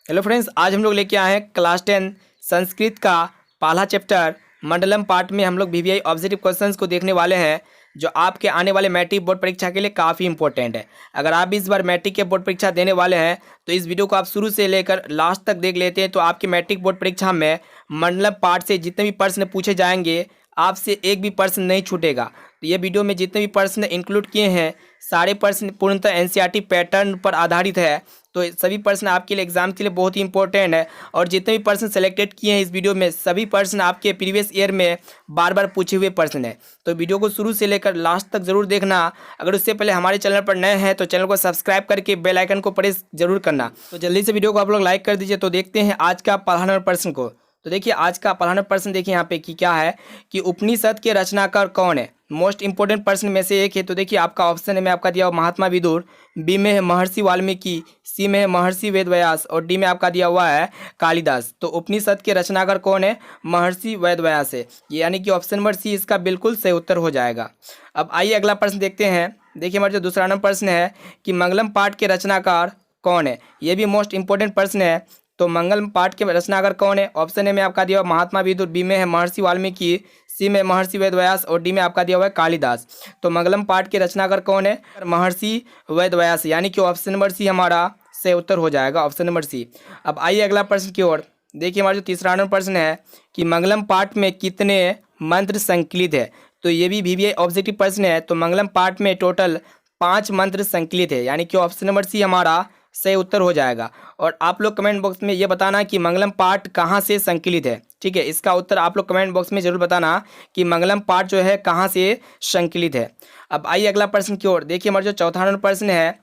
Hello friends, आज हम लोग लेके आए हैं क्लास 10 संस्कृत का पहला चैप्टर मंडलम पार्ट में हम लोग वीवीआई ऑब्जेक्टिव क्वेश्चंस को देखने वाले हैं जो आपके आने वाले मैट्रिक बोर्ड परीक्षा के लिए काफ़ी इंपॉर्टेंट है। अगर आप इस बार मैट्रिक के बोर्ड परीक्षा देने वाले हैं तो इस वीडियो को आप शुरू से लेकर लास्ट तक देख लेते हैं तो आपके मैट्रिक बोर्ड परीक्षा में मंडलम पार्ट से जितने भी प्रश्न पूछे जाएंगे आपसे एक भी प्रश्न नहीं छूटेगा। तो ये वीडियो में जितने भी प्रश्न इंक्लूड किए हैं सारे प्रश्न पूर्णतः एनसीईआरटी पैटर्न पर आधारित है। तो सभी प्रश्न आपके लिए एग्जाम के लिए बहुत ही इंपॉर्टेंट है और जितने भी प्रश्न सेलेक्टेड किए हैं इस वीडियो में सभी प्रश्न आपके प्रीवियस ईयर में बार बार पूछे हुए प्रश्न है। तो वीडियो को शुरू से लेकर लास्ट तक जरूर देखना। अगर उससे पहले हमारे चैनल पर नए हैं तो चैनल को सब्सक्राइब करके बेल आइकन को प्रेस जरूर करना। तो जल्दी से वीडियो को आप लोग लाइक कर दीजिए। तो देखते हैं आज का पहला नंबर प्रश्न को। तो देखिए आज का पहला नंबर प्रश्न देखिए यहाँ पे कि क्या है कि उपनिषद के रचनाकार कौन है। मोस्ट इंपोर्टेंट प्रश्न में से एक है। तो देखिए आपका ऑप्शन है मैं आपका दिया हुआ महात्मा विदुर, बी में है महर्षि वाल्मीकि, सी में है महर्षि वेदव्यास और डी में आपका दिया हुआ है कालिदास। तो उपनिषद के रचनाकार कौन है? महर्षि वेदव्यास है, यानी कि ऑप्शन नंबर सी इसका बिल्कुल सही उत्तर हो जाएगा। अब आइए अगला प्रश्न देखते हैं। देखिए हमारा जो दूसरा नंबर प्रश्न है कि मंगलम पाठ के रचनाकार कौन है। ये भी मोस्ट इंपोर्टेंट प्रश्न है। तो मंगलम पाठ के रचनाकार कौन है? ऑप्शन ए में आपका दिया हुआ महात्मा विदुर, बी में है महर्षि वाल्मीकि, सी में महर्षि वेदव्यास और डी में आपका दिया हुआ है कालिदास। तो मंगलम पाठ के रचनाकार कौन है? महर्षि वेदव्यास, यानी कि ऑप्शन नंबर सी हमारा सही उत्तर हो जाएगा, ऑप्शन नंबर सी। अब आइए अगला प्रश्न की ओर। देखिए हमारा जो तीसरा नंबर प्रश्न है कि मंगलम पाठ में कितने मंत्र संकलित है। तो ये भी वीवीआई ऑब्जेक्टिव प्रश्न है। तो मंगलम पाठ में टोटल 5 मंत्र संकलित है, यानी कि ऑप्शन नंबर सी हमारा सही उत्तर हो जाएगा। और आप लोग कमेंट बॉक्स में ये बताना कि मंगलम पाठ कहाँ से संकलित है। ठीक है, इसका उत्तर आप लोग कमेंट बॉक्स में जरूर बताना कि मंगलम पाठ जो है कहाँ से संकलित है। अब आइए अगला प्रश्न की ओर। देखिए हमारा जो चौथा नंबर प्रश्न है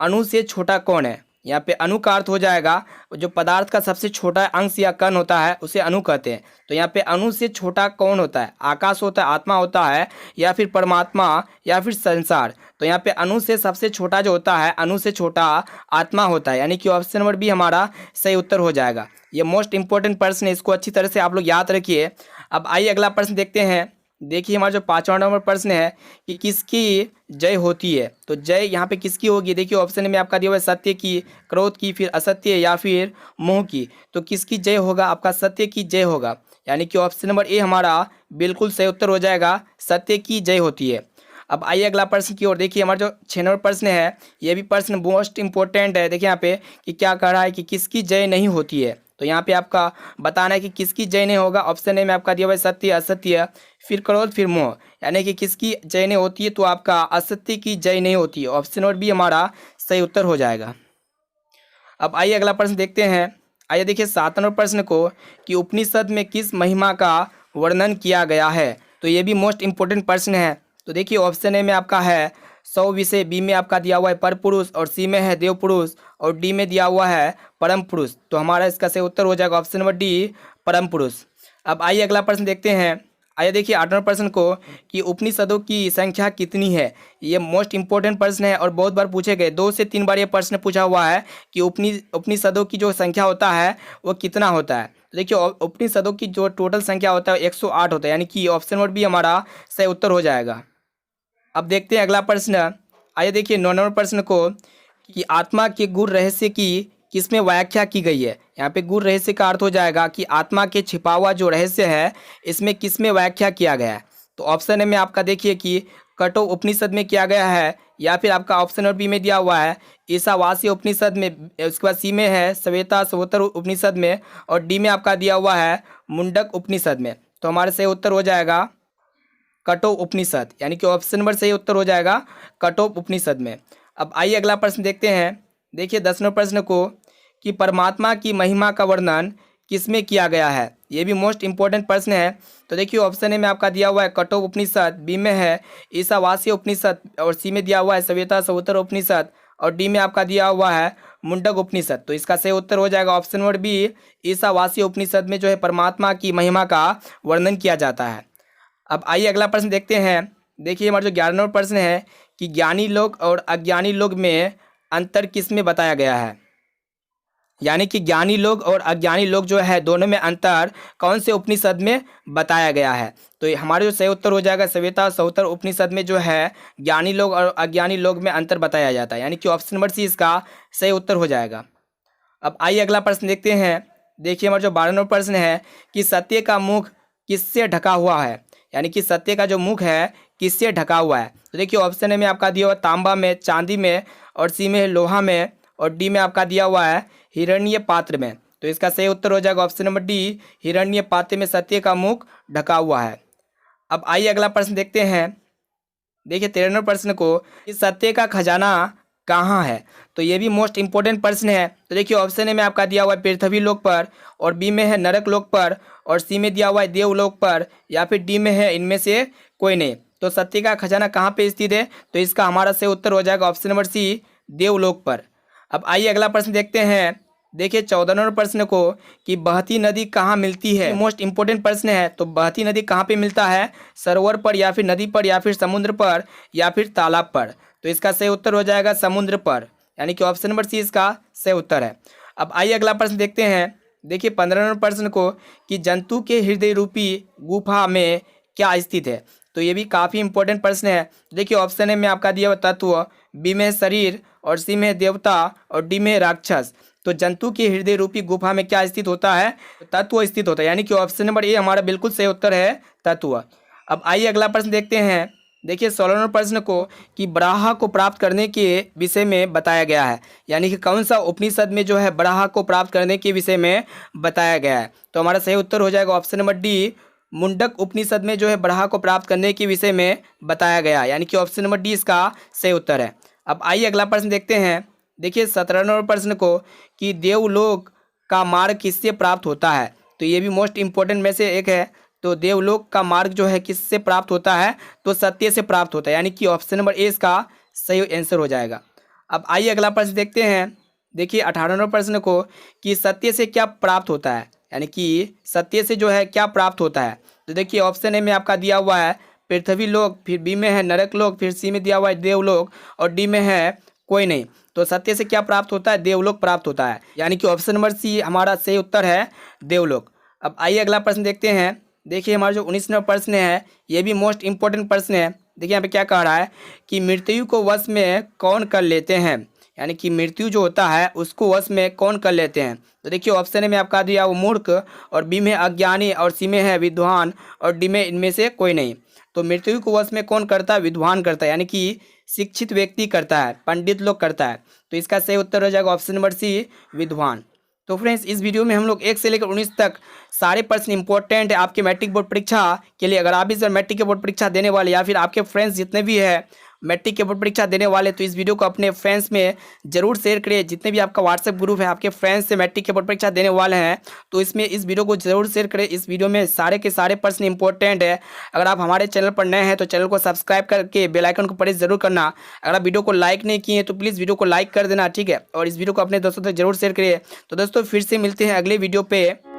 अणु से छोटा कौन है। यहाँ पे अणु का अर्थ हो जाएगा जो पदार्थ का सबसे छोटा अंश या कण होता है उसे अणु कहते हैं। तो यहाँ पे अणु से छोटा कौन होता है? आकाश होता है, आत्मा होता है, या फिर परमात्मा, या फिर संसार। तो यहाँ पे अणु से सबसे छोटा जो होता है, अणु से छोटा आत्मा होता है, यानी कि ऑप्शन नंबर बी हमारा सही उत्तर हो जाएगा। ये मोस्ट इंपॉर्टेंट प्रश्न है, इसको अच्छी तरह से आप लोग याद रखिए। अब आइए अगला प्रश्न देखते हैं। देखिए हमारा जो पांचवा नंबर प्रश्न है कि किसकी जय होती है। तो जय यहाँ पे किसकी होगी? देखिए ऑप्शन में आपका दिया हुआ है सत्य की, क्रोध की, फिर असत्य या फिर मोह की। तो किसकी जय होगा? आपका सत्य की जय होगा, यानी कि ऑप्शन नंबर ए हमारा बिल्कुल सही उत्तर हो जाएगा, सत्य की जय होती है। अब आइए अगला प्रश्न की ओर। देखिए हमारा जो 6 नंबर प्रश्न है ये भी प्रश्न मोस्ट इंपॉर्टेंट है। देखिए यहाँ पे कि क्या कह रहा है कि किसकी जय नहीं होती है। तो यहाँ पे आपका बताना है कि किसकी जय नहीं होगा। ऑप्शन ए में आपका दिया हुआ है सत्य, असत्य, फिर क्रोध, फिर मोह, यानी कि किसकी जय नहीं होती है। तो आपका असत्य की जय नहीं होती है, ऑप्शन नंबर बी हमारा सही उत्तर हो जाएगा। अब आइए अगला प्रश्न देखते हैं। आइए देखिए 7 नंबर प्रश्न को कि उपनिषद में किस महिमा का वर्णन किया गया है। तो ये भी मोस्ट इंपोर्टेंट प्रश्न है। तो देखिए ऑप्शन ए में आपका है 100 विषय, बी में आपका दिया हुआ है पर पुरुष और सी में है देव पुरुष और डी में दिया हुआ है परम पुरुष। तो हमारा इसका सही उत्तर हो जाएगा ऑप्शन नंबर डी, परम पुरुष। अब आइए अगला प्रश्न देखते हैं। आइए देखिए 8 नंबर प्रश्न को कि उपनिषदों की संख्या कितनी है। ये मोस्ट इंपॉर्टेंट प्रश्न है और बहुत बार पूछे गए, 2 से 3 बार ये प्रश्न पूछा हुआ है कि उपनिषदों की जो संख्या होता है वो कितना होता है। तो देखिए उपनिषदों की जो टोटल संख्या होता है 108 होता है, यानी कि ऑप्शन नंबर बी हमारा सही उत्तर हो जाएगा। अब देखते हैं अगला प्रश्न। आइए देखिए 9 नंबर प्रश्न को कि आत्मा के गूढ़ रहस्य की किसमें व्याख्या की गई है। यहाँ पे गूढ़ रहस्य का अर्थ हो जाएगा कि आत्मा के छिपा हुआ जो रहस्य है इसमें किसमें व्याख्या किया गया है। तो ऑप्शन ए में आपका देखिए कि कठोर उपनिषद में किया गया है, या फिर आपका ऑप्शन नंबर बी में दिया हुआ है ईशावास्य उपनिषद में, उसके बाद सी में है श्वेताश्वतर उपनिषद में और डी में आपका दिया हुआ है मुंडक उपनिषद में। तो हमारे सही उत्तर हो जाएगा कठोर उपनिषद, यानी कि ऑप्शन नंबर सही उत्तर हो जाएगा कठोर उपनिषद में। अब आइए अगला प्रश्न देखते हैं। देखिए 10 नंबर प्रश्न को कि परमात्मा की महिमा का वर्णन किसमें किया गया है। ये भी मोस्ट इंपॉर्टेंट प्रश्न है। तो देखिए ऑप्शन ए में आपका दिया हुआ है कठोर उपनिषद, बी में है ईशावास्य उपनिषद और सी में दिया हुआ है श्वेताश्वतर उपनिषद और डी में आपका दिया हुआ है मुंडक उपनिषद। तो इसका सही उत्तर हो जाएगा ऑप्शन नंबर बी, ईशावास्य उपनिषद में जो है परमात्मा की महिमा का वर्णन किया जाता है। अब आइए अगला प्रश्न देखते हैं। देखिए हमारा जो 11 नंबर प्रश्न है कि ज्ञानी लोग और अज्ञानी लोग में अंतर किस में बताया गया है। यानी कि ज्ञानी लोग और अज्ञानी लोग जो है दोनों में अंतर कौन से उपनिषद में बताया गया है। तो ये हमारा जो सही उत्तर हो जाएगा श्वेताश्वतर उपनिषद में जो है ज्ञानी लोग और अज्ञानी लोग में अंतर बताया जाता है, यानी कि ऑप्शन नंबर सी इसका सही उत्तर हो जाएगा। अब आइए अगला प्रश्न देखते हैं। देखिए हमारा जो 12 नंबर प्रश्न है कि सत्य का मुख किससे ढका हुआ है, यानी कि सत्य का जो मुख है किससे ढका हुआ है। तो देखिए ऑप्शन ए में आपका दिया हुआ तांबा में, चांदी में, और सी में लोहा में, और डी में आपका दिया हुआ है हिरण्य पात्र में। तो इसका सही उत्तर हो जाएगा ऑप्शन नंबर डी, हिरण्य पात्र में सत्य का मुख ढका हुआ है। अब आइए अगला प्रश्न देखते हैं। देखिए 13 नंबर प्रश्न को, इस सत्य का खजाना कहाँ है। तो ये भी मोस्ट इंपॉर्टेंट प्रश्न है। तो देखिए ऑप्शन ए में आपका दिया हुआ है पृथ्वी लोक पर, और बी में है नरक लोक पर, और सी में दिया हुआ है देवलोक पर, या फिर डी में है इनमें से कोई नहीं। तो सत्य का खजाना कहाँ पे स्थित है, तो इसका हमारा सही उत्तर हो जाएगा ऑप्शन नंबर सी, देवलोक पर। अब आइए अगला प्रश्न देखते हैं। देखिए 14 नंबर प्रश्न को कि बहती नदी कहाँ मिलती है। मोस्ट इंपॉर्टेंट प्रश्न है। तो बहती नदी कहाँ पे मिलता है, सरोवर पर, या फिर नदी पर, या फिर समुद्र पर, या फिर तालाब पर। तो इसका सही उत्तर हो जाएगा समुद्र पर, यानी कि ऑप्शन नंबर सी इसका सही उत्तर है। अब आइए अगला प्रश्न देखते हैं। देखिए 15 नंबर प्रश्न को कि जंतु के हृदय रूपी गुफा में क्या स्थित है। तो ये भी काफ़ी इंपॉर्टेंट प्रश्न है। देखिए ऑप्शन ए में आपका दिया हुआ तत्व, बी में शरीर, और सी में देवता, और डी में राक्षस। तो जंतु की हृदय रूपी गुफा में क्या स्थित होता है, तत्व स्थित होता है, यानी कि ऑप्शन नंबर ए हमारा बिल्कुल सही उत्तर है, तत्व। अब आइए अगला प्रश्न देखते हैं। देखिए 16 नंबर प्रश्न को कि बराह को प्राप्त करने के विषय में बताया गया है, यानी कि कौन सा उपनिषद में जो है बराह को प्राप्त करने के विषय में बताया गया है। तो हमारा सही उत्तर हो जाएगा ऑप्शन नंबर डी, मुंडक उपनिषद में जो है बराह को प्राप्त करने के विषय में बताया गया, यानी कि ऑप्शन नंबर डी इसका सही उत्तर है। अब आइए अगला प्रश्न देखते हैं। देखिए 17 नंबर प्रश्न को कि देवलोक का मार्ग किससे प्राप्त होता है। तो ये भी मोस्ट इंपॉर्टेंट में से एक है। तो देवलोक का मार्ग जो है किससे प्राप्त होता है, तो सत्य से प्राप्त होता है, यानी कि ऑप्शन नंबर ए इसका सही आंसर हो जाएगा। अब आइए अगला प्रश्न देखते हैं। देखिए 18 नंबर प्रश्न को कि सत्य से क्या प्राप्त होता है, यानी कि सत्य से जो है क्या प्राप्त होता है। तो देखिए ऑप्शन ए में आपका दिया हुआ है पृथ्वी लोक, फिर बी में है नरक लोक, फिर सी में दिया हुआ है देवलोक, और डी में है कोई नहीं। तो सत्य से क्या प्राप्त होता है, देवलोक प्राप्त होता है, यानी कि ऑप्शन नंबर सी हमारा सही उत्तर है, देवलोक। अब आइए अगला प्रश्न देखते हैं। देखिए हमारा जो 19 नंबर प्रश्न है ये भी मोस्ट इंपॉर्टेंट प्रश्न है। देखिए यहाँ पे क्या कह रहा है कि मृत्यु को वश में कौन कर लेते हैं, यानी कि मृत्यु जो होता है उसको वश में कौन कर लेते हैं। तो देखिए ऑप्शन ए में आपका दिया वो मूर्ख, और बी में अज्ञानी, और सी में है विद्वान, और डी में इनमें से कोई नहीं। तो मृत्यु को वश में कौन करता है, विद्वान करता है, यानी कि शिक्षित व्यक्ति करता है, पंडित लोग करता है। तो इसका सही उत्तर हो जाएगा ऑप्शन नंबर सी, विद्वान। तो फ्रेंड्स इस वीडियो में हम लोग 1 से लेकर 19 तक सारे प्रश्न इंपॉर्टेंट है आपके मैट्रिक बोर्ड परीक्षा के लिए। अगर आप भी सर मैट्रिक के बोर्ड परीक्षा देने वाले, या फिर आपके फ्रेंड्स जितने भी है मैट्रिक के बोर्ड परीक्षा देने वाले, तो इस वीडियो को अपने फ्रेंड्स में जरूर शेयर करिए। जितने भी आपका व्हाट्सएप ग्रुप है आपके फ्रेंड्स से मैट्रिक के बोर्ड परीक्षा देने वाले हैं, तो इसमें इस वीडियो को जरूर शेयर करें। इस वीडियो में सारे के सारे प्रश्न इंपॉर्टेंट है। अगर आप हमारे चैनल पर नए हैं तो चैनल को सब्सक्राइब करके बेल आइकन को प्रेस जरूर करना। अगर आप वीडियो को लाइक नहीं किए तो प्लीज़ वीडियो को लाइक कर देना, ठीक है। और इस वीडियो को अपने दोस्तों तक जरूर शेयर करिए। तो दोस्तों फिर से मिलते हैं अगले वीडियो पे।